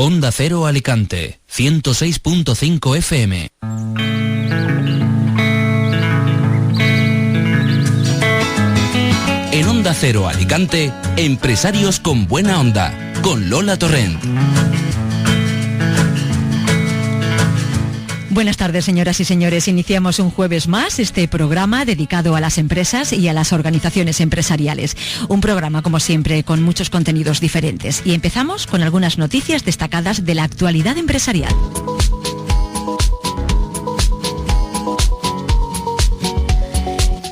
Onda Cero Alicante, 106.5 FM. En Onda Cero Alicante, Empresarios con Buena Onda, con Lola Torrent. Buenas tardes, señoras y señores. Iniciamos un jueves más este programa dedicado a las empresas y a las organizaciones empresariales. Un programa, como siempre, con muchos contenidos diferentes. Y empezamos con algunas noticias destacadas de la actualidad empresarial.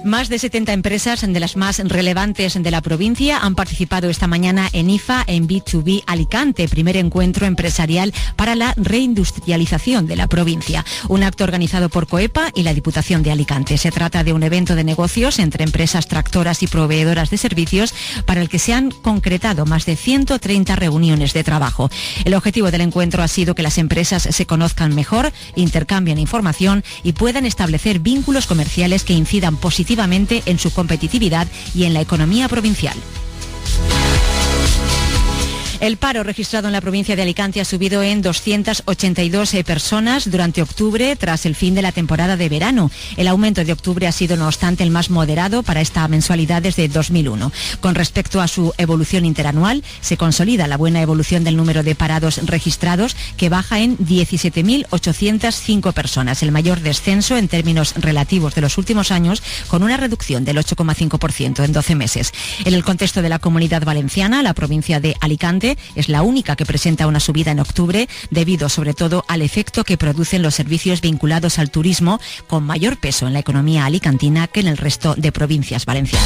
Más de 70 empresas de las más relevantes de la provincia han participado esta mañana en IFA en B2B Alicante, primer encuentro empresarial para la reindustrialización de la provincia. Un acto organizado por COEPA y la Diputación de Alicante. Se trata de un evento de negocios entre empresas tractoras y proveedoras de servicios para el que se han concretado más de 130 reuniones de trabajo. El objetivo del encuentro ha sido que las empresas se conozcan mejor, intercambien información y puedan establecer vínculos comerciales que incidan positivamente en su competitividad y en la economía provincial. El paro registrado en la provincia de Alicante ha subido en 282 personas durante octubre tras el fin de la temporada de verano. El aumento de octubre ha sido, no obstante, el más moderado para esta mensualidad desde 2001. Con respecto a su evolución interanual, se consolida la buena evolución del número de parados registrados, que baja en 17.805 personas, el mayor descenso en términos relativos de los últimos años, con una reducción del 8,5% en 12 meses. En el contexto de la Comunidad Valenciana, la provincia de Alicante es la única que presenta una subida en octubre, debido sobre todo al efecto que producen los servicios vinculados al turismo, con mayor peso en la economía alicantina que en el resto de provincias valencianas.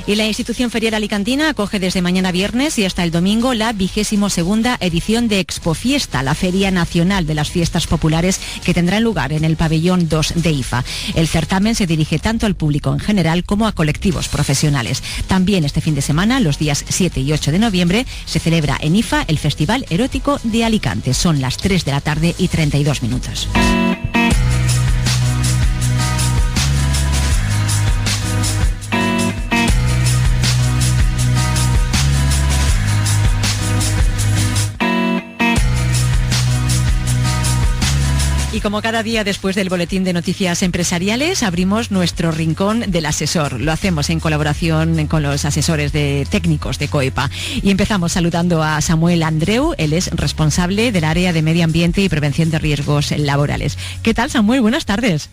Y la institución ferial alicantina acoge desde mañana viernes y hasta el domingo la 22ª edición de Expofiesta, la Feria Nacional de las Fiestas Populares, que tendrá lugar en el pabellón 2 de IFA. El certamen se dirige tanto al público en general como a colectivos profesionales. También este fin de semana, los días 7 y 8 de noviembre, se celebra en IFA el Festival Erótico de Alicante. Son las 3 de la tarde y 32 minutos. Y como cada día después del boletín de noticias empresariales, abrimos nuestro rincón del asesor. Lo hacemos en colaboración con los asesores técnicos de COEPA. Y empezamos saludando a Samuel Andreu. Él es responsable del área de Medio Ambiente y Prevención de Riesgos Laborales. ¿Qué tal, Samuel? Buenas tardes.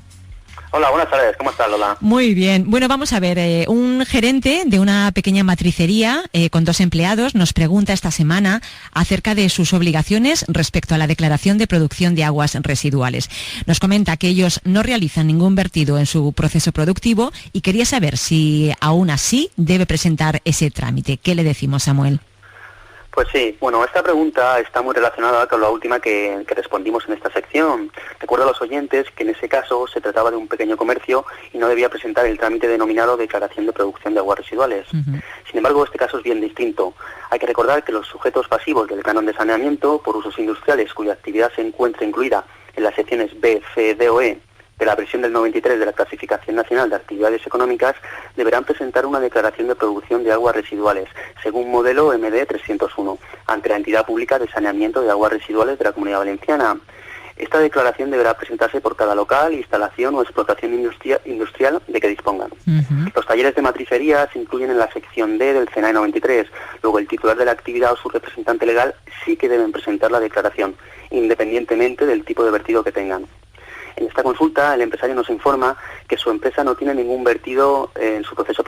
Hola, buenas tardes. ¿Cómo estás, Lola? Muy bien. Bueno, vamos a ver. Un gerente de una pequeña matricería con 2 empleados nos pregunta esta semana acerca de sus obligaciones respecto a la declaración de producción de aguas residuales. Nos comenta que ellos no realizan ningún vertido en su proceso productivo y quería saber si aún así debe presentar ese trámite. ¿Qué le decimos, Samuel? Pues sí, bueno, esta pregunta está muy relacionada con la última que respondimos en esta sección. Recuerdo a los oyentes que en ese caso se trataba de un pequeño comercio y no debía presentar el trámite denominado declaración de producción de aguas residuales. Sin embargo, este caso es bien distinto. Hay que recordar que los sujetos pasivos del canon de saneamiento por usos industriales cuya actividad se encuentra incluida en las secciones B, C, D o E de la versión del 93 de la Clasificación Nacional de Actividades Económicas deberán presentar una declaración de producción de aguas residuales, según modelo MD 301, ante la entidad pública de saneamiento de aguas residuales de la Comunidad Valenciana. Esta declaración deberá presentarse por cada local, instalación o explotación industrial de que dispongan. Los talleres de matricería se incluyen en la sección D del CENAE 93. Luego, el titular de la actividad o su representante legal sí que deben presentar la declaración, independientemente del tipo de vertido que tengan. En esta consulta, el empresario nos informa que su empresa no tiene ningún vertido en su proceso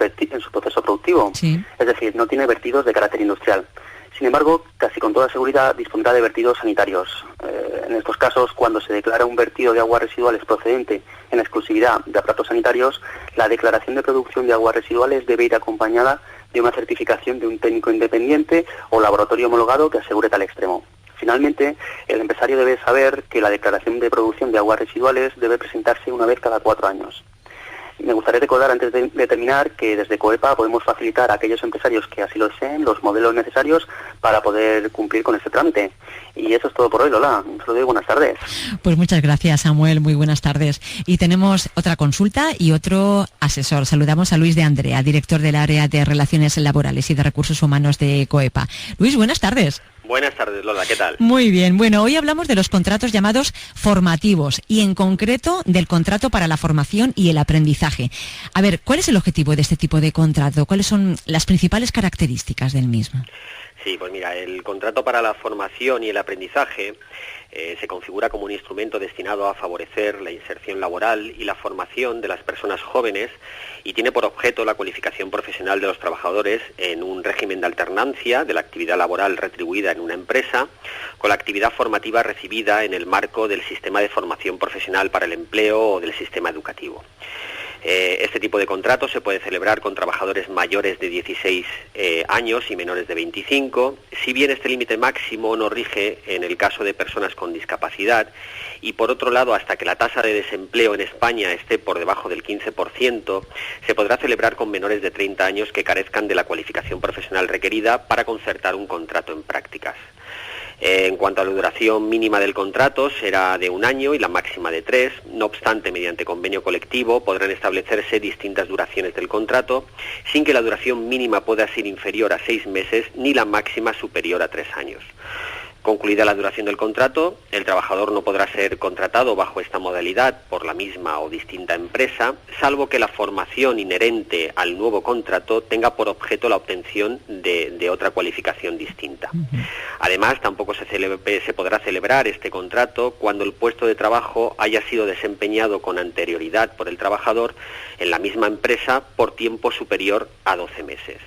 productivo, sí. Es decir, no tiene vertidos de carácter industrial. Sin embargo, casi con toda seguridad dispondrá de vertidos sanitarios. En estos casos, cuando se declara un vertido de aguas residuales procedente en exclusividad de aparatos sanitarios, la declaración de producción de aguas residuales debe ir acompañada de una certificación de un técnico independiente o laboratorio homologado que asegure tal extremo. Finalmente, el empresario debe saber que la declaración de producción de aguas residuales debe presentarse una vez cada 4 años. Me gustaría recordar, antes de terminar, que desde COEPA podemos facilitar a aquellos empresarios que así lo deseen los modelos necesarios para poder cumplir con este trámite. Y eso es todo por hoy, Lola. Un saludo y buenas tardes. Pues muchas gracias, Samuel. Muy buenas tardes. Y tenemos otra consulta y otro asesor. Saludamos a Luis de Andrea, director del área de Relaciones Laborales y de Recursos Humanos de COEPA. Luis, buenas tardes. Buenas tardes, Lola, ¿qué tal? Muy bien, bueno, hoy hablamos de los contratos llamados formativos y en concreto del contrato para la formación y el aprendizaje. A ver, ¿cuál es el objetivo de este tipo de contrato? ¿Cuáles son las principales características del mismo? Sí, pues mira, el contrato para la formación y el aprendizaje se configura como un instrumento destinado a favorecer la inserción laboral y la formación de las personas jóvenes y tiene por objeto la cualificación profesional de los trabajadores en un régimen de alternancia de la actividad laboral retribuida en una empresa con la actividad formativa recibida en el marco del sistema de formación profesional para el empleo o del sistema educativo. Este tipo de contrato se puede celebrar con trabajadores mayores de 16 años y menores de 25, si bien este límite máximo no rige en el caso de personas con discapacidad, y por otro lado, hasta que la tasa de desempleo en España esté por debajo del 15%, se podrá celebrar con menores de 30 años que carezcan de la cualificación profesional requerida para concertar un contrato en prácticas. En cuanto a la duración mínima del contrato, será de 1 año y la máxima de 3. No obstante, mediante convenio colectivo podrán establecerse distintas duraciones del contrato, sin que la duración mínima pueda ser inferior a 6 meses ni la máxima superior a 3 años. Concluida la duración del contrato, el trabajador no podrá ser contratado bajo esta modalidad por la misma o distinta empresa, salvo que la formación inherente al nuevo contrato tenga por objeto la obtención de otra cualificación distinta. Además, tampoco se podrá celebrar este contrato cuando el puesto de trabajo haya sido desempeñado con anterioridad por el trabajador en la misma empresa por tiempo superior a 12 meses.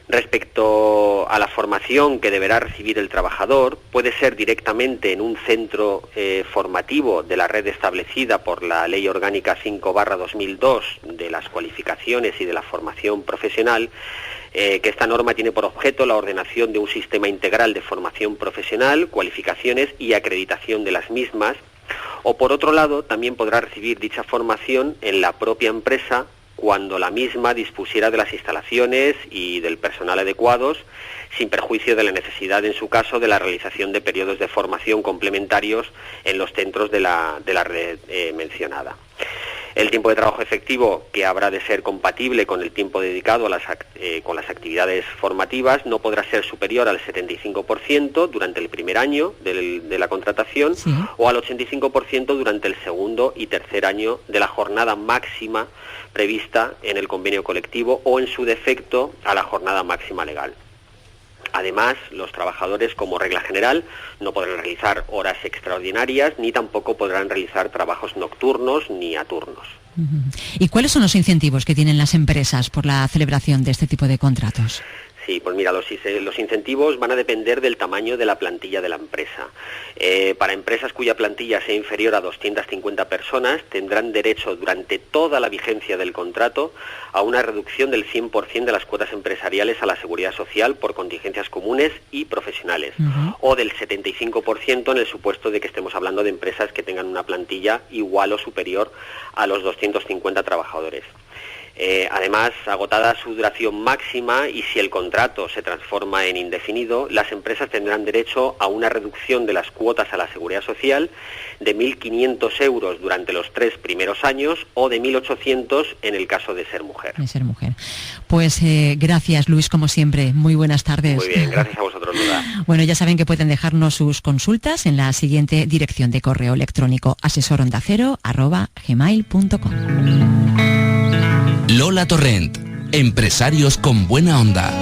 Respecto a la formación que deberá recibir el trabajador, puede ser directamente en un centro formativo de la red establecida por la Ley Orgánica 5/2002 de las cualificaciones y de la formación profesional, que esta norma tiene por objeto la ordenación de un sistema integral de formación profesional, cualificaciones y acreditación de las mismas, o por otro lado, también podrá recibir dicha formación en la propia empresa cuando la misma dispusiera de las instalaciones y del personal adecuados, sin perjuicio de la necesidad, en su caso, de la realización de periodos de formación complementarios en los centros de la red mencionada. El tiempo de trabajo efectivo, que habrá de ser compatible con el tiempo dedicado con las actividades formativas, no podrá ser superior al 75% durante el primer año de la contratación, sí, o al 85% durante el segundo y tercer año de la jornada máxima prevista en el convenio colectivo o, en su defecto, a la jornada máxima legal. Además, los trabajadores, como regla general, no podrán realizar horas extraordinarias ni tampoco podrán realizar trabajos nocturnos ni a turnos. ¿Y cuáles son los incentivos que tienen las empresas por la celebración de este tipo de contratos? Sí, pues mira, los incentivos van a depender del tamaño de la plantilla de la empresa. Para empresas cuya plantilla sea inferior a 250 personas, tendrán derecho durante toda la vigencia del contrato a una reducción del 100% de las cuotas empresariales a la seguridad social por contingencias comunes y profesionales, o del 75% en el supuesto de que estemos hablando de empresas que tengan una plantilla igual o superior a los 250 trabajadores. Además, agotada su duración máxima y si el contrato se transforma en indefinido, las empresas tendrán derecho a una reducción de las cuotas a la seguridad social de 1.500 euros durante los 3 primeros años o de 1.800 en el caso de ser mujer. De ser mujer. Pues gracias, Luis, como siempre. Muy buenas tardes. Muy bien, gracias a vosotros, Lola. Bueno, ya saben que pueden dejarnos sus consultas en la siguiente dirección de correo electrónico: asesorondacero@gmail.com. Lola Torrent, empresarios con buena onda.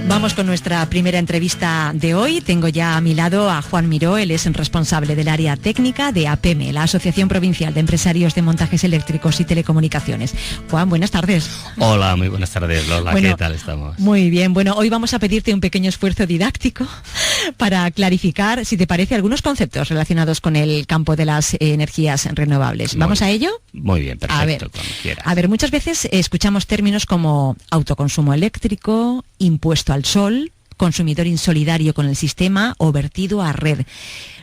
Vamos con nuestra primera entrevista de hoy. Tengo ya a mi lado a Juan Miró, él es el responsable del área técnica de APEME, la Asociación Provincial de Empresarios de Montajes Eléctricos y Telecomunicaciones. Juan, buenas tardes. Hola, muy buenas tardes, Lola. Bueno, ¿qué tal estamos? Muy bien. Bueno, hoy vamos a pedirte un pequeño esfuerzo didáctico para clarificar, si te parece, algunos conceptos relacionados con el campo de las energías renovables. ¿Vamos a ello? Muy bien, perfecto, cuando quieras. A ver, muchas veces escuchamos términos como autoconsumo eléctrico, impuesto al sol, consumidor insolidario con el sistema o vertido a red.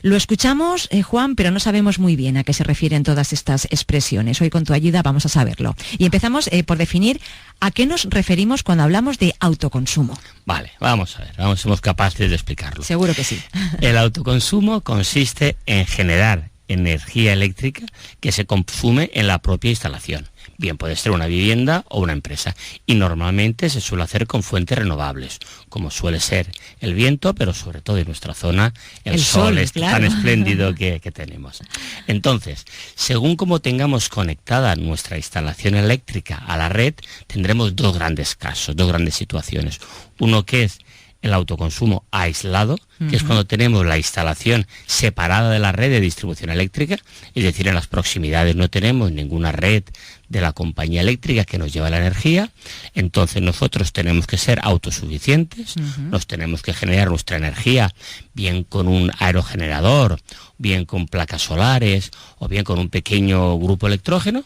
Lo escuchamos, Juan, pero no sabemos muy bien a qué se refieren todas estas expresiones. Hoy, con tu ayuda, vamos a saberlo. Y empezamos por definir a qué nos referimos cuando hablamos de autoconsumo. Vale, vamos a ver, somos capaces de explicarlo. Seguro que sí. El autoconsumo consiste en generar energía eléctrica que se consume en la propia instalación, Bien puede ser una vivienda o una empresa. Y normalmente se suele hacer con fuentes renovables, como suele ser el viento, pero sobre todo en nuestra zona el sol es claro, tan espléndido que tenemos. Entonces, según como tengamos conectada nuestra instalación eléctrica a la red, tendremos dos grandes casos, dos grandes situaciones. Uno que es el autoconsumo aislado, que es cuando tenemos la instalación separada de la red de distribución eléctrica, es decir, en las proximidades no tenemos ninguna red de la compañía eléctrica que nos lleva la energía, entonces nosotros tenemos que ser autosuficientes, nos tenemos que generar nuestra energía bien con un aerogenerador, bien con placas solares o bien con un pequeño grupo electrógeno,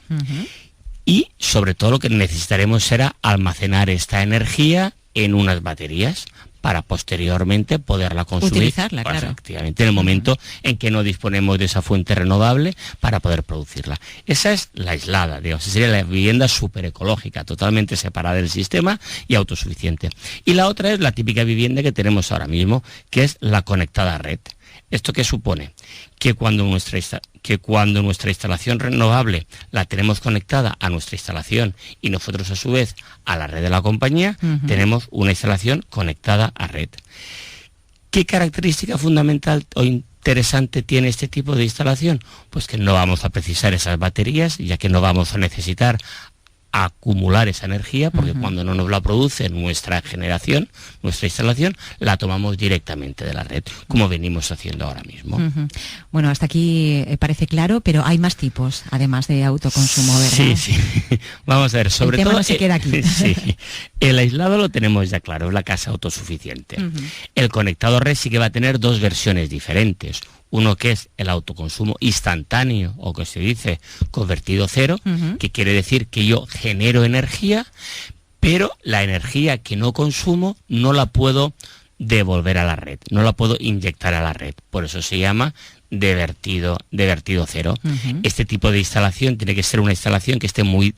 y sobre todo lo que necesitaremos será almacenar esta energía en unas baterías para posteriormente poderla consumir. Utilizarla, claro. Efectivamente, en el momento en que no disponemos de esa fuente renovable para poder producirla. Esa es la aislada, digamos, sería la vivienda superecológica, totalmente separada del sistema y autosuficiente. Y la otra es la típica vivienda que tenemos ahora mismo, que es la conectada a red. ¿Esto qué supone? Que cuando nuestra instalación renovable la tenemos conectada a nuestra instalación y nosotros a su vez a la red de la compañía, tenemos una instalación conectada a red. ¿Qué característica fundamental o interesante tiene este tipo de instalación? Pues que no vamos a precisar esas baterías, ya que no vamos a necesitar acumular esa energía, porque cuando no nos la produce nuestra generación, nuestra instalación, la tomamos directamente de la red, como venimos haciendo ahora mismo. Bueno, hasta aquí parece claro, pero hay más tipos, además de autoconsumo, ¿verdad? Sí, sí. Vamos a ver, sobre todo... El tema no se queda aquí. Sí. El aislado lo tenemos ya claro, es la casa autosuficiente. El conectado a red sí que va a tener dos versiones diferentes. Uno que es el autoconsumo instantáneo, o que se dice convertido cero, que quiere decir que yo genero energía, pero la energía que no consumo no la puedo devolver a la red, no la puedo inyectar a la red. Por eso se llama de vertido cero. Este tipo de instalación tiene que ser una instalación que esté muy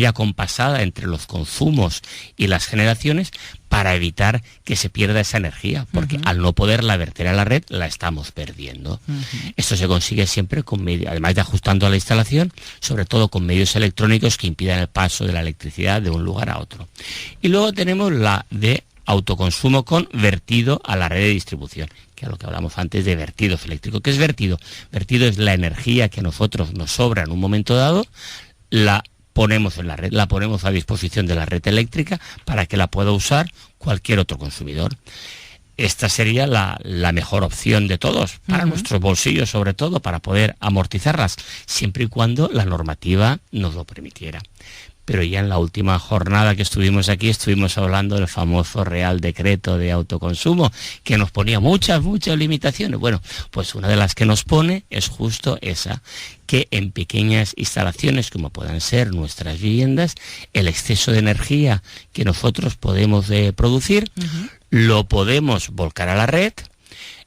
acompasada entre los consumos y las generaciones para evitar que se pierda esa energía, porque al no poderla verter a la red, la estamos perdiendo. Esto se consigue siempre con además de ajustando a la instalación, sobre todo con medios electrónicos que impidan el paso de la electricidad de un lugar a otro. Y luego tenemos la de autoconsumo con vertido a la red de distribución, que es lo que hablamos antes de vertidos eléctricos. ¿Qué es vertido? Vertido es la energía que a nosotros nos sobra en un momento dado, la ponemos en la red, la ponemos a disposición de la red eléctrica para que la pueda usar cualquier otro consumidor. Esta sería la mejor opción de todos, para nuestros bolsillos sobre todo, para poder amortizarlas, siempre y cuando la normativa nos lo permitiera. Pero ya en la última jornada que estuvimos aquí, estuvimos hablando del famoso Real Decreto de autoconsumo, que nos ponía muchas limitaciones. Bueno, pues una de las que nos pone es justo esa, que en pequeñas instalaciones, como puedan ser nuestras viviendas, el exceso de energía que nosotros podemos producir, lo podemos volcar a la red.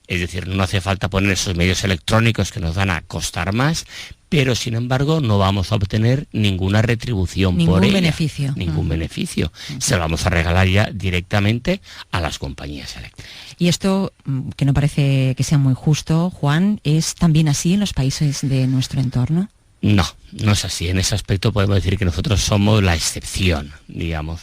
Es decir, no hace falta poner esos medios electrónicos que nos van a costar más, pero sin embargo no vamos a obtener ninguna retribución por ella. Ningún beneficio. Se lo vamos a regalar ya directamente a las compañías eléctricas. Y esto, que no parece que sea muy justo, Juan, ¿es también así en los países de nuestro entorno? No, no es así. En ese aspecto podemos decir que nosotros somos la excepción, digamos.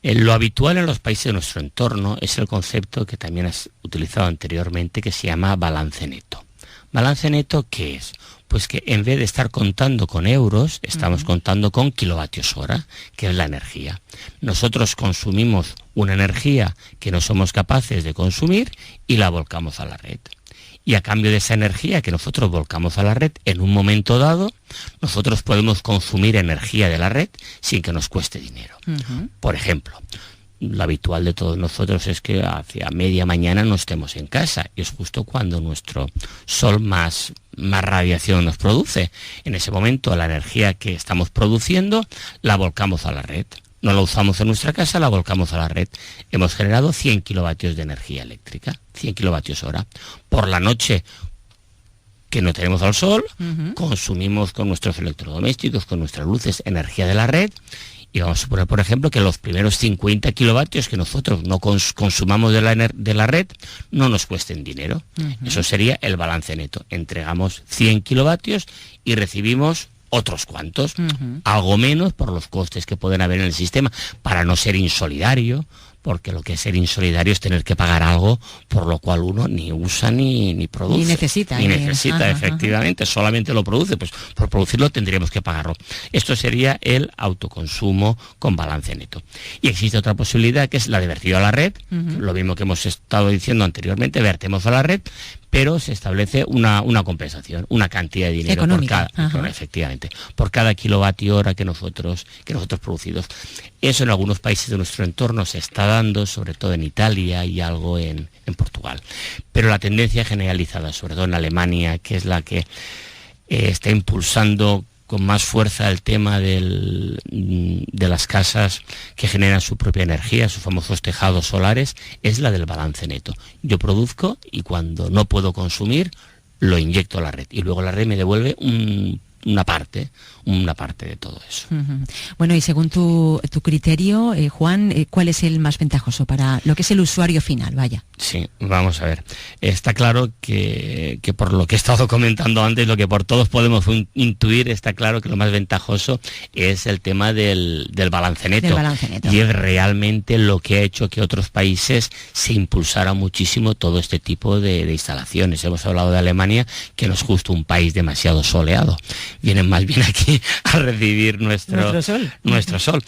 Lo habitual en los países de nuestro entorno es el concepto que también has utilizado anteriormente, que se llama balance neto. ¿Balance neto qué es? Pues que en vez de estar contando con euros, estamos contando con kilovatios hora, que es la energía. Nosotros consumimos una energía que no somos capaces de consumir y la volcamos a la red. Y a cambio de esa energía que nosotros volcamos a la red, en un momento dado, nosotros podemos consumir energía de la red sin que nos cueste dinero. Por ejemplo, lo habitual de todos nosotros es que hacia media mañana no estemos en casa, y es justo cuando nuestro sol más radiación nos produce. En ese momento la energía que estamos produciendo la volcamos a la red. No la usamos en nuestra casa, la volcamos a la red. Hemos generado 100 kilovatios de energía eléctrica, 100 kilovatios hora. Por la noche, que no tenemos al sol, consumimos con nuestros electrodomésticos, con nuestras luces, energía de la red. Y vamos a suponer, por ejemplo, que los primeros 50 kilovatios que nosotros no consumamos de la red no nos cuesten dinero. Eso sería el balance neto. Entregamos 100 kilovatios y recibimos otros cuantos, algo menos por los costes que pueden haber en el sistema, para no ser insolidario, porque lo que es ser insolidario es tener que pagar algo por lo cual uno ni usa ni produce. Ni necesita. Efectivamente, solamente lo produce, pues por producirlo tendríamos que pagarlo. Esto sería el autoconsumo con balance neto. Y existe otra posibilidad, que es la de vertido a la red, lo mismo que hemos estado diciendo anteriormente, vertemos a la red, pero se establece una compensación, una cantidad de dinero económica, efectivamente, por cada kilovatio hora que nosotros producidos. Eso en algunos países de nuestro entorno se está dando, sobre todo en Italia y algo en Portugal. Pero la tendencia generalizada, sobre todo en Alemania, que es la que está impulsando con más fuerza el tema de las casas que generan su propia energía, sus famosos tejados solares, es la del balance neto. Yo produzco y cuando no puedo consumir, lo inyecto a la red. Y luego la red me devuelve una parte de todo eso. Bueno, y según tu criterio, Juan, ¿cuál es el más ventajoso para lo que es el usuario final? Vaya. Sí, vamos a ver. Está claro que por lo que he estado comentando antes, lo que por todos podemos intuir, está claro que lo más ventajoso es el tema del balance neto. Y es realmente lo que ha hecho que otros países se impulsara muchísimo todo este tipo de instalaciones. Hemos hablado de Alemania, que no es justo un país demasiado soleado. Vienen más bien aquí a recibir nuestro sol.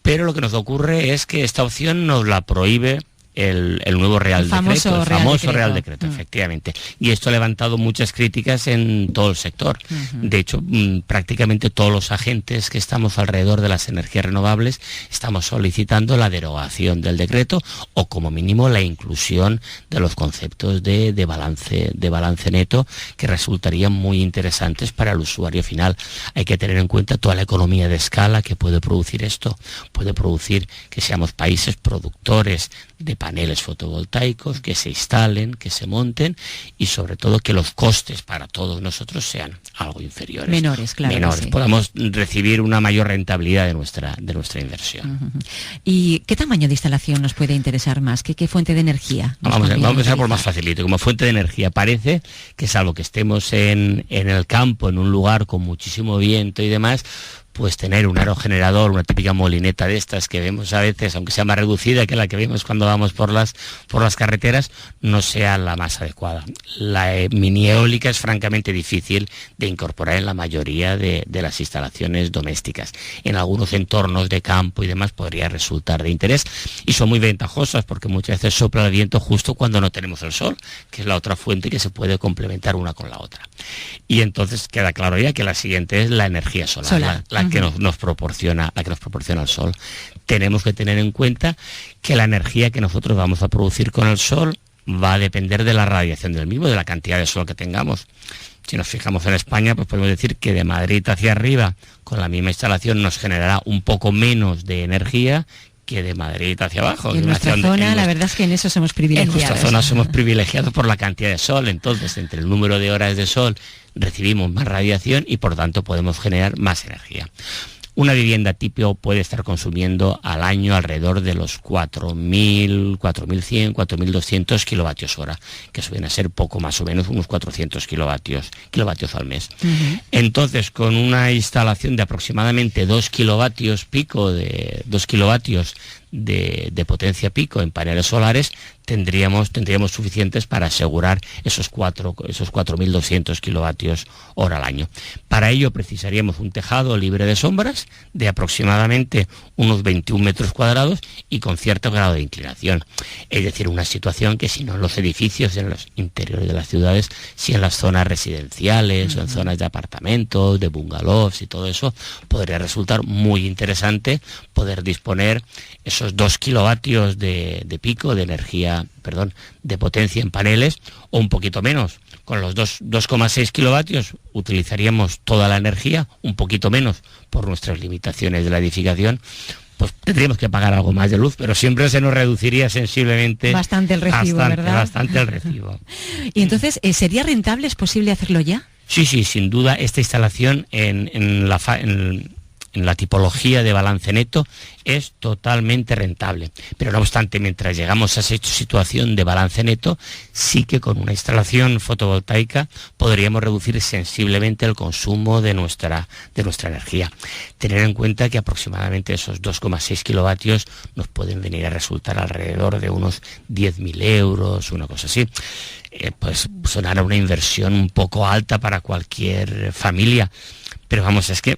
Pero lo que nos ocurre es que esta opción nos la prohíbe el nuevo Real Decreto, el famoso Real Decreto, efectivamente. Y esto ha levantado muchas críticas en todo el sector. De hecho, prácticamente todos los agentes que estamos alrededor de las energías renovables estamos solicitando la derogación del decreto o como mínimo la inclusión de los conceptos de balance neto, que resultarían muy interesantes para el usuario final. Hay que tener en cuenta toda la economía de escala que puede producir esto. Puede producir que seamos países productores de paneles fotovoltaicos, que se instalen, que se monten y sobre todo que los costes para todos nosotros sean algo inferiores. Menores, sí. Podamos recibir una mayor rentabilidad de nuestra inversión. ¿Y qué tamaño de instalación nos puede interesar más? ¿Qué fuente de energía? Vamos a empezar por más facilito. Como fuente de energía parece que, salvo que estemos en el campo, en un lugar con muchísimo viento y demás, pues tener un aerogenerador, una típica molineta de estas que vemos a veces, aunque sea más reducida que la que vemos cuando vamos por las carreteras, no sea la más adecuada. La mini eólica es francamente difícil de incorporar en la mayoría de las instalaciones domésticas. En algunos entornos de campo y demás podría resultar de interés y son muy ventajosas porque muchas veces sopla el viento justo cuando no tenemos el sol, que es la otra fuente que se puede complementar una con la otra. Y entonces queda claro ya que la siguiente es la energía solar. La que nos proporciona el sol. Tenemos que tener en cuenta que la energía que nosotros vamos a producir con el sol va a depender de la radiación del mismo, de la cantidad de sol que tengamos. Si nos fijamos en España, pues podemos decir que de Madrid hacia arriba, con la misma instalación, nos generará un poco menos de energía que de Madrid hacia abajo. En nuestra zona, la verdad es que en eso somos privilegiados. En nuestra zona somos privilegiados por la cantidad de sol, entonces entre el número de horas de sol recibimos más radiación y por tanto podemos generar más energía. Una vivienda tipo puede estar consumiendo al año alrededor de los 4.000, 4.100, 4.200 kilovatios hora, que suelen a ser poco más o menos unos 400 kilovatios al mes. Entonces, con una instalación de aproximadamente 2 kilovatios pico, de potencia pico en paneles solares, tendríamos suficientes para asegurar esos 4.200 kilovatios hora al año. Para ello precisaríamos un tejado libre de sombras de aproximadamente unos 21 metros cuadrados y con cierto grado de inclinación. Es decir, una situación que si no en los edificios, en los interiores de las ciudades, si en las zonas residenciales o en zonas de apartamentos, de bungalows y todo eso, podría resultar muy interesante poder disponer esos 2 kilovatios de pico de energía, de potencia en paneles o un poquito menos. Con los 2,6 kilovatios utilizaríamos toda la energía, un poquito menos por nuestras limitaciones de la edificación, pues tendríamos que pagar algo más de luz, pero siempre se nos reduciría sensiblemente bastante el recibo, ¿verdad? Bastante el recibo. Y entonces, ¿sería rentable? ¿Es posible hacerlo ya? Sí, sin duda esta instalación en en la tipología de balance neto es totalmente rentable. Pero no obstante, mientras llegamos a esa situación de balance neto, sí que con una instalación fotovoltaica podríamos reducir sensiblemente el consumo de nuestra energía. Tener en cuenta que aproximadamente esos 2,6 kilovatios nos pueden venir a resultar alrededor de unos 10.000 euros, una cosa así. Pues sonará una inversión un poco alta para cualquier familia. Pero vamos, es que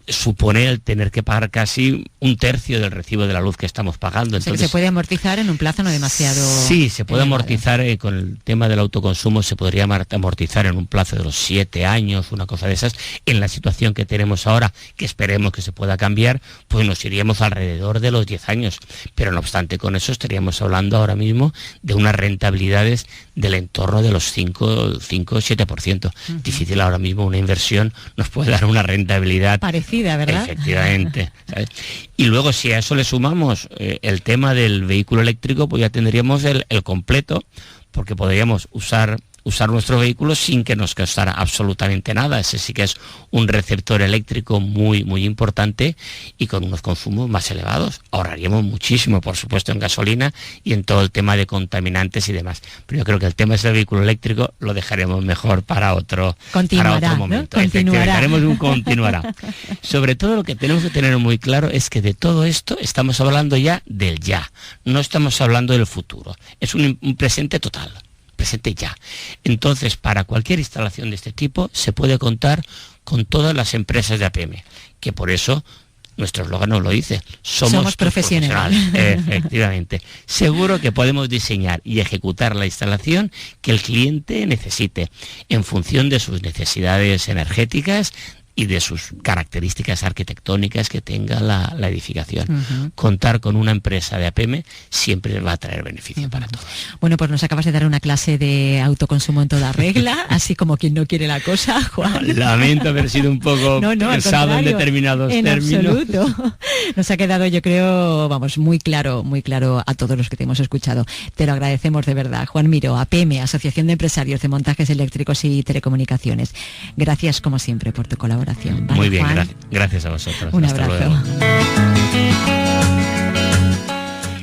supone el tener que pagar casi un tercio del recibo de la luz que estamos pagando. Entonces, o sea, que se puede amortizar en un plazo no demasiado... Sí, se puede amortizar con el tema del autoconsumo, se podría amortizar en un plazo de los 7 años, una cosa de esas. En la situación que tenemos ahora, que esperemos que se pueda cambiar, pues nos iríamos alrededor de los 10 años. Pero no obstante, con eso estaríamos hablando ahora mismo de unas rentabilidades del entorno de los 5-7%. Difícil ahora mismo una inversión nos puede dar una rentabilidad parecida, ¿verdad? Efectivamente, ¿sabes? Y luego, si a eso le sumamos el tema del vehículo eléctrico, pues ya tendríamos el completo, porque podríamos usar nuestro vehículo sin que nos costara absolutamente nada. Ese sí que es un receptor eléctrico muy, muy importante y con unos consumos más elevados. Ahorraríamos muchísimo, por supuesto, en gasolina y en todo el tema de contaminantes y demás. Pero yo creo que el tema del vehículo eléctrico lo dejaremos mejor para otro momento. Continuará. Haremos un continuará. Sobre todo lo que tenemos que tener muy claro es que de todo esto estamos hablando ya del ya. No estamos hablando del futuro. Es un presente total. Presente ya. Entonces, para cualquier instalación de este tipo se puede contar con todas las empresas de APM, que por eso nuestro eslogan nos lo dice, somos profesionales. Efectivamente. Seguro que podemos diseñar y ejecutar la instalación que el cliente necesite en función de sus necesidades energéticas y de sus características arquitectónicas que tenga la edificación. Contar con una empresa de APM siempre va a traer beneficio para todos. Bueno, pues nos acabas de dar una clase de autoconsumo en toda regla, así como quien no quiere la cosa, Juan. Lamento haber sido un poco pesado en determinados términos. Absoluto. Nos ha quedado, yo creo, muy claro a todos los que te hemos escuchado. Te lo agradecemos de verdad. Juan Miró, APM, Asociación de Empresarios de Montajes Eléctricos y Telecomunicaciones. Gracias, como siempre, por tu colaboración. ¿Vale, muy bien, Juan? gracias a vosotros. Un Hasta abrazo. luego.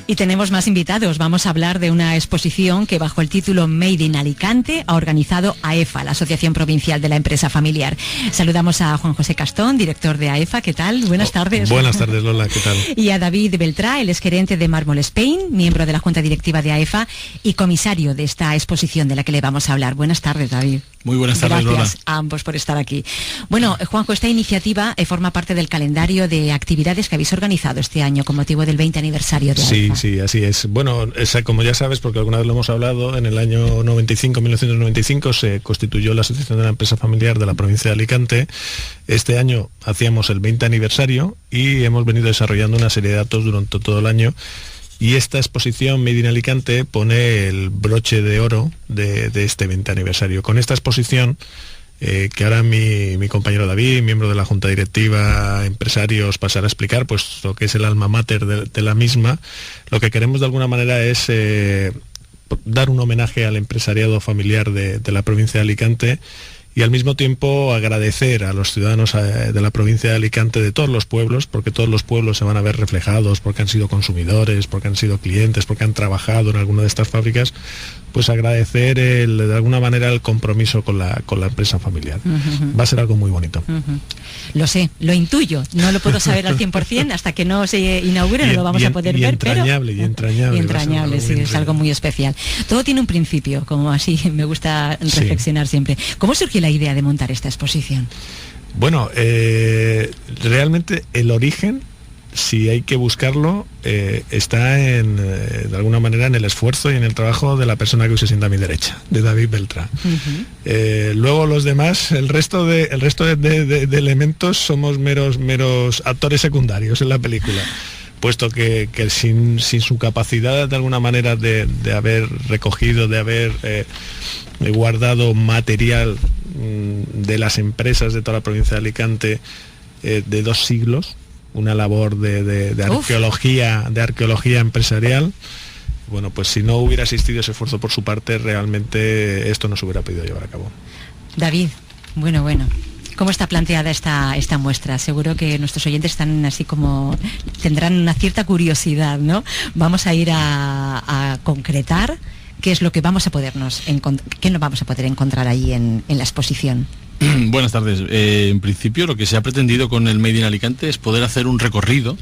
Y tenemos más invitados. Vamos a hablar de una exposición que bajo el título Made in Alicante ha organizado AEFA, la Asociación Provincial de la Empresa Familiar. Saludamos a Juan José Castón, director de AEFA. ¿Qué tal? Buenas tardes. Buenas tardes, Lola. ¿Qué tal? Y a David Beltrá, el exgerente de Mármol Spain, miembro de la Junta Directiva de AEFA y comisario de esta exposición de la que le vamos a hablar. Buenas tardes, David. Muy buenas tardes, Lola. Gracias a ambos por estar aquí. Bueno, Juanjo, esta iniciativa forma parte del calendario de actividades que habéis organizado este año con motivo del 20 aniversario de AEFA. Sí, así es. Bueno, como ya sabes, porque alguna vez lo hemos hablado, en el año 1995 se constituyó la Asociación de la Empresa Familiar de la provincia de Alicante. Este año hacíamos el 20 aniversario y hemos venido desarrollando una serie de datos durante todo el año. Y esta exposición Made in Alicante pone el broche de oro de este 20 aniversario. Con esta exposición, que ahora mi compañero David, miembro de la Junta Directiva, empresarios, pasará a explicar pues lo que es el alma mater de la misma, lo que queremos de alguna manera es dar un homenaje al empresariado familiar de la provincia de Alicante y al mismo tiempo agradecer a los ciudadanos de la provincia de Alicante, de todos los pueblos, porque todos los pueblos se van a ver reflejados, porque han sido consumidores, porque han sido clientes, porque han trabajado en alguna de estas fábricas, pues agradecer de alguna manera el compromiso con la empresa familiar. Va a ser algo muy bonito. Lo sé, lo intuyo, no lo puedo saber al 100% hasta que no se inaugure, no lo vamos a poder ver, entrañable, pero... entrañable, sí, es algo muy especial. Todo tiene un principio, como así me gusta reflexionar siempre. ¿Cómo surgió la idea de montar esta exposición? Bueno, realmente el origen, si hay que buscarlo, está de alguna manera en el esfuerzo y en el trabajo de la persona que hoy se sienta a mi derecha, de David Beltrán. Luego los demás, el resto de elementos somos meros actores secundarios en la película, puesto que sin su capacidad de alguna manera de haber recogido, de haber guardado material de las empresas de toda la provincia de Alicante de 2 siglos, una labor de arqueología empresarial. Bueno, pues si no hubiera existido ese esfuerzo por su parte, realmente esto no se hubiera podido llevar a cabo. David, bueno, ¿Cómo está planteada esta muestra? Seguro que nuestros oyentes están así como, tendrán una cierta curiosidad, ¿no? Vamos a ir a concretar qué es lo que vamos a poder encontrar ahí en la exposición. Buenas tardes. En principio lo que se ha pretendido con el Made in Alicante es poder hacer un recorrido,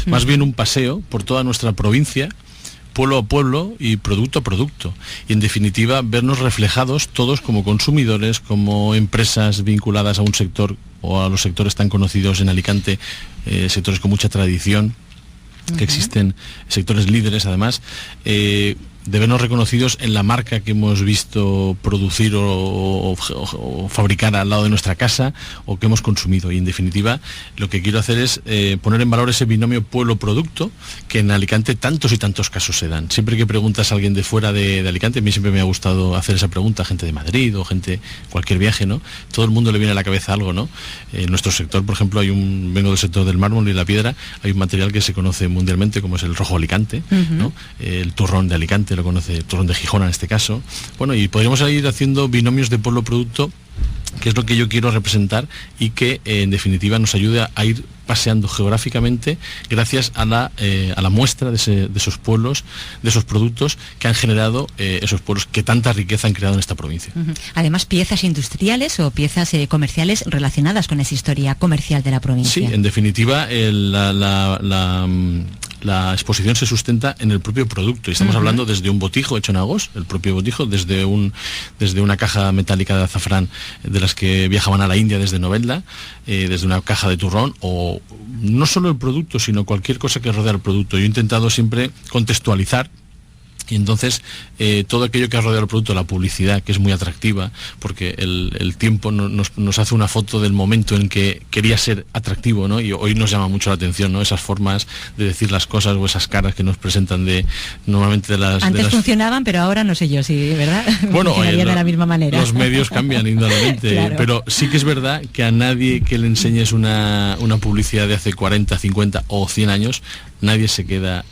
más bien un paseo por toda nuestra provincia, pueblo a pueblo y producto a producto. Y en definitiva vernos reflejados todos como consumidores, como empresas vinculadas a un sector o a los sectores tan conocidos en Alicante, sectores con mucha tradición, que existen sectores líderes además, de vernos reconocidos en la marca que hemos visto producir o fabricar al lado de nuestra casa o que hemos consumido. Y en definitiva lo que quiero hacer es poner en valor ese binomio pueblo-producto que en Alicante tantos y tantos casos se dan. Siempre que preguntas a alguien de fuera de Alicante, a mí siempre me ha gustado hacer esa pregunta, gente de Madrid o gente, cualquier viaje, ¿no? Todo el mundo le viene a la cabeza algo, ¿no? En nuestro sector, por ejemplo, vengo del sector del mármol y la piedra, hay un material que se conoce mundialmente como es el rojo Alicante, ¿no? El turrón de Alicante lo conoce, turrón de Gijón en este caso. Bueno, y podríamos ir haciendo binomios de pueblo-producto, que es lo que yo quiero representar y que en definitiva nos ayude a ir paseando geográficamente gracias a la muestra de esos pueblos, de esos productos que han generado esos pueblos que tanta riqueza han creado en esta provincia. Además, piezas industriales o piezas comerciales relacionadas con esa historia comercial de la provincia. Sí, en definitiva la exposición se sustenta en el propio producto y estamos hablando desde un botijo hecho en Agos, el propio botijo, desde una caja metálica de azafrán de las que viajaban a la India desde Novelda, desde una caja de turrón, o no solo el producto sino cualquier cosa que rodea el producto. Yo he intentado siempre contextualizar. Y entonces todo aquello que ha rodeado el producto, la publicidad, que es muy atractiva, porque el tiempo nos hace una foto del momento en que quería ser atractivo, ¿no? Y hoy nos llama mucho la atención, ¿no? Esas formas de decir las cosas o esas caras que nos presentan normalmente de las... Antes funcionaban, pero ahora no sé yo si, ¿verdad? Bueno, de la misma manera. Los medios cambian indudablemente, claro. Pero sí que es verdad que a nadie que le enseñes una publicidad de hace 40, 50 o 100 años, nadie se queda,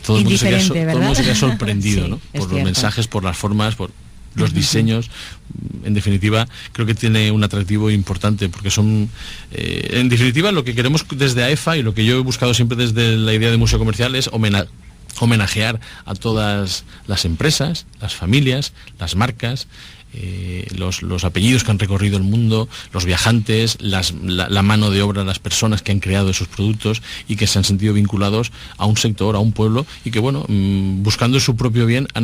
todo el mundo se queda sorprendido, sí, ¿no? Por los mensajes, por las formas, por los diseños. En definitiva, creo que tiene un atractivo importante, porque son, en definitiva, lo que queremos desde AEFA y lo que yo he buscado siempre desde la idea de museo comercial es homenajear a todas las empresas, las familias, las marcas, los apellidos que han recorrido el mundo, los viajantes, la mano de obra, las personas que han creado esos productos y que se han sentido vinculados a un sector, a un pueblo, y que bueno, buscando su propio bien han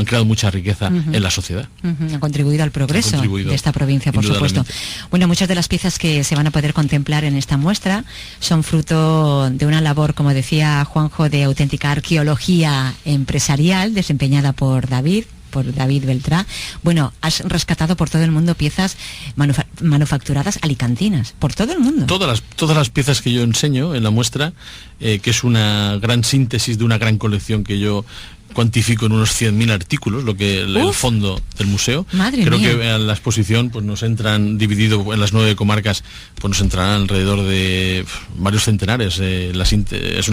creado mucha riqueza en la sociedad. Han contribuido al progreso de esta provincia, por supuesto. Bueno, muchas de las piezas que se van a poder contemplar en esta muestra son fruto de una labor, como decía Juanjo, de auténtica arqueología empresarial desempeñada por David Beltrá. Bueno, has rescatado por todo el mundo piezas manufacturadas alicantinas, por todo el mundo. Todas las piezas que yo enseño en la muestra, que es una gran síntesis de una gran colección que yo cuantifico en unos 100.000 artículos, el fondo del museo. Creo que en la exposición pues nos entran, dividido en las 9 comarcas, pues nos entrarán alrededor de varios centenares. Es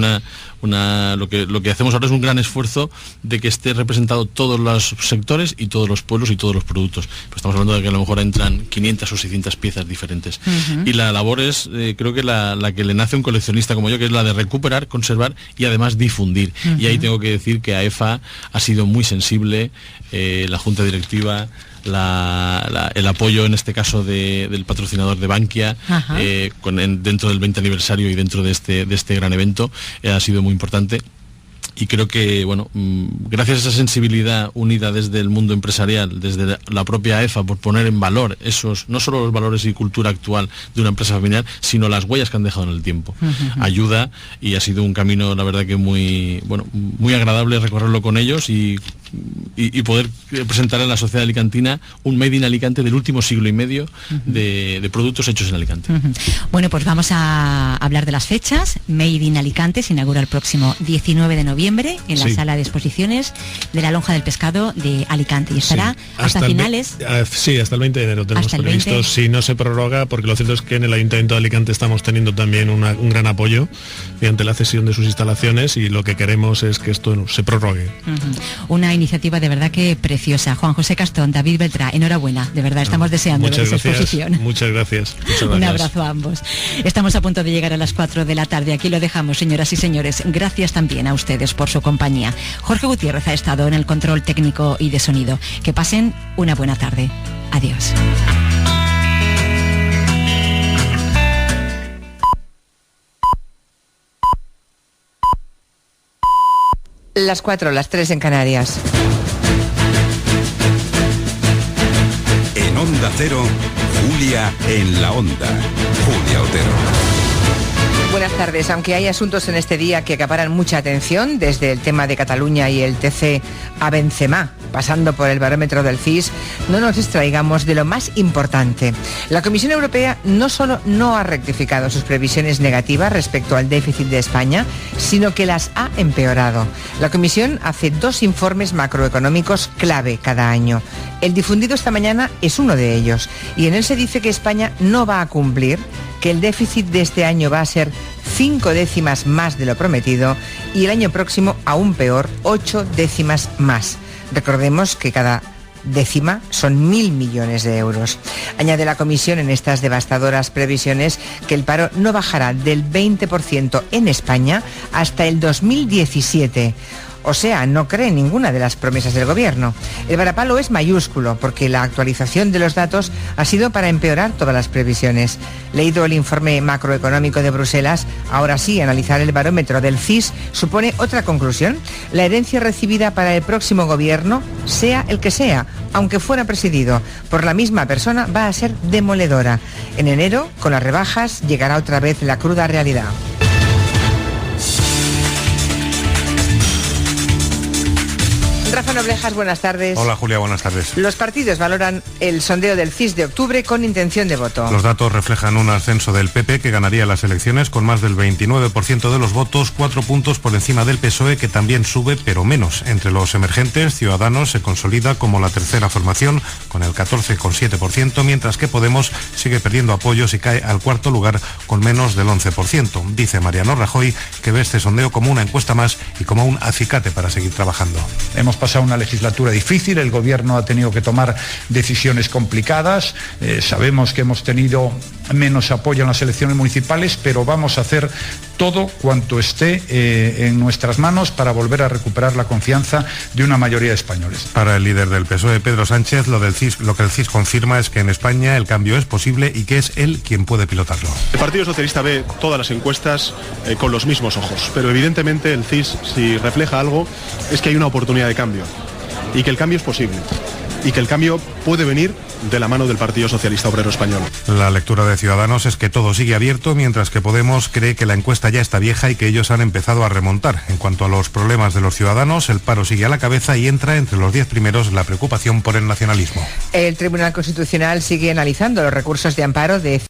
lo que hacemos ahora es un gran esfuerzo de que esté representado todos los sectores y todos los pueblos y todos los productos. Pues estamos hablando de que a lo mejor entran 500 o 600 piezas diferentes. Y la labor es, creo que la que le nace a un coleccionista como yo, que es la de recuperar, conservar y además difundir. Y ahí tengo que decir que AEFA ha sido muy sensible, la junta directiva, el apoyo en este caso del patrocinador de Bankia, dentro del 20 aniversario y dentro de este gran evento, ha sido muy importante. Y creo que, bueno, gracias a esa sensibilidad unida desde el mundo empresarial, desde la propia AEFA, por poner en valor no solo los valores y cultura actual de una empresa familiar, sino las huellas que han dejado en el tiempo. Ayuda, y ha sido un camino, la verdad que muy agradable recorrerlo con ellos y poder presentar en la sociedad alicantina un Made in Alicante del último siglo y medio de productos hechos en Alicante. Bueno, pues vamos a hablar de las fechas. Made in Alicante se inaugura el próximo 19 de noviembre en la sala de exposiciones de la Lonja del Pescado de Alicante, y estará hasta finales. Hasta el 20 de enero tenemos previsto, si no se prorroga, porque lo cierto es que en el Ayuntamiento de Alicante estamos teniendo también un gran apoyo mediante la cesión de sus instalaciones, y lo que queremos es que esto se prorrogue. Una iniciativa de verdad que preciosa. Juan José Castón, David Beltrá, enhorabuena, de verdad, estamos deseando ver esa exposición. Muchas gracias. Un abrazo a ambos. Estamos a punto de llegar a las 4 de la tarde. Aquí lo dejamos, señoras y señores. Gracias también a ustedes por su compañía. Jorge Gutiérrez ha estado en el control técnico y de sonido. Que pasen una buena tarde. Adiós. Las 4, las 3 en Canarias. En Onda Cero, Julia en la Onda. Julia Otero. Buenas tardes. Aunque hay asuntos en este día que acaparan mucha atención, desde el tema de Cataluña y el TC a Benzema, pasando por el barómetro del CIS, no nos distraigamos de lo más importante. La Comisión Europea no solo no ha rectificado sus previsiones negativas respecto al déficit de España, sino que las ha empeorado. La Comisión hace 2 informes macroeconómicos clave cada año. El difundido esta mañana es uno de ellos, y en él se dice que España no va a cumplir, que el déficit de este año va a ser 5 décimas más de lo prometido y el año próximo, aún peor, 8 décimas más. Recordemos que cada décima son 1.000 millones de euros. Añade la Comisión en estas devastadoras previsiones que el paro no bajará del 20% en España hasta el 2017. O sea, no cree en ninguna de las promesas del gobierno. El varapalo es mayúsculo porque la actualización de los datos ha sido para empeorar todas las previsiones. Leído el informe macroeconómico de Bruselas, ahora sí, analizar el barómetro del CIS supone otra conclusión. La herencia recibida para el próximo gobierno, sea el que sea, aunque fuera presidido por la misma persona, va a ser demoledora. En enero, con las rebajas, llegará otra vez la cruda realidad. Rafa Noblejas, buenas tardes. Hola Julia, buenas tardes. Los partidos valoran el sondeo del CIS de octubre con intención de voto. Los datos reflejan un ascenso del PP que ganaría las elecciones con más del 29% de los votos, 4 puntos por encima del PSOE que también sube pero menos. Entre los emergentes, Ciudadanos se consolida como la tercera formación con el 14,7%, mientras que Podemos sigue perdiendo apoyos y cae al cuarto lugar con menos del 11%. Dice Mariano Rajoy que ve este sondeo como una encuesta más y como un acicate para seguir trabajando. Hemos pasado una legislatura difícil, el gobierno ha tenido que tomar decisiones complicadas, sabemos que hemos tenido menos apoyo en las elecciones municipales, pero vamos a hacer todo cuanto esté en nuestras manos para volver a recuperar la confianza de una mayoría de españoles. Para el líder del PSOE, Pedro Sánchez, lo que el CIS confirma es que en España el cambio es posible y que es él quien puede pilotarlo. El Partido Socialista ve todas las encuestas con los mismos ojos, pero evidentemente el CIS, si refleja algo, es que hay una oportunidad de cambio y que el cambio es posible y que el cambio puede venir de la mano del Partido Socialista Obrero Español. La lectura de Ciudadanos es que todo sigue abierto, mientras que Podemos cree que la encuesta ya está vieja y que ellos han empezado a remontar. En cuanto a los problemas de los ciudadanos, el paro sigue a la cabeza y entra entre los 10 primeros la preocupación por el nacionalismo. El Tribunal Constitucional sigue analizando los recursos de amparo de